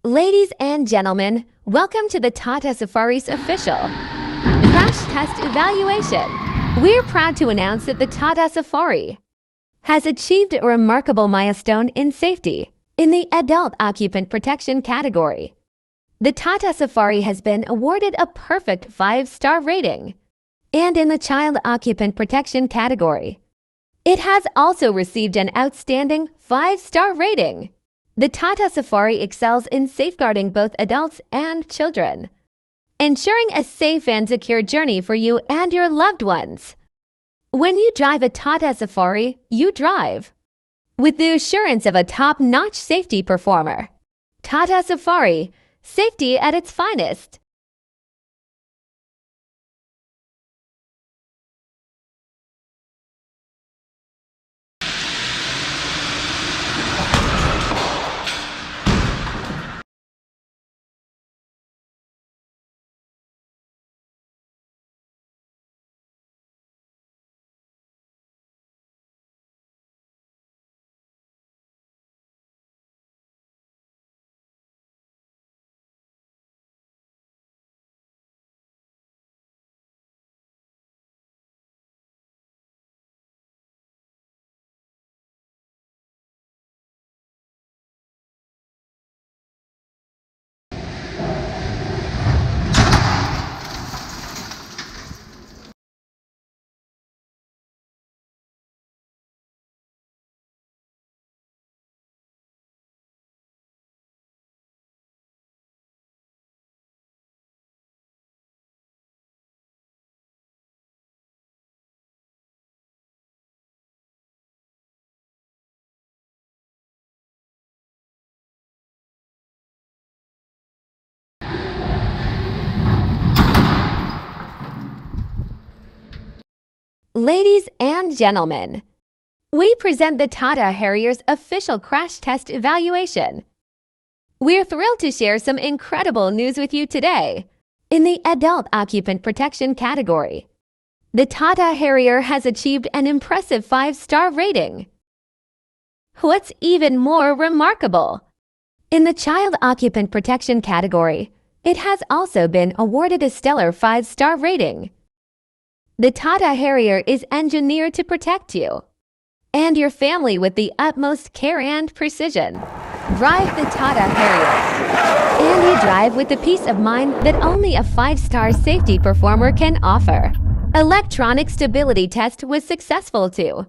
Ladies and gentlemen, welcome to the Tata Safari's official crash test evaluation. We're proud to announce that the Tata Safari has achieved a remarkable milestone in safety in the adult occupant protection category. The Tata Safari has been awarded a perfect 5-star rating, and in the child occupant protection category, it has also received an outstanding 5-star rating. The Tata Safari excels in safeguarding both adults and children, ensuring a safe and secure journey for you and your loved ones. When you drive a Tata Safari, you drive with the assurance of a top-notch safety performer. Tata Safari, safety at its finest. Ladies and gentlemen, we present the Tata Harrier's official crash test evaluation. We're thrilled to share some incredible news with you today. In the adult occupant protection category, the Tata Harrier has achieved an impressive 5-star rating. What's even more remarkable, in the child occupant protection category, it has also been awarded a stellar 5-star rating. The Tata Harrier is engineered to protect you and your family with the utmost care and precision. Drive the Tata Harrier, and you drive with the peace of mind that only a 5-star safety performer can offer. Electronic stability test was successful too.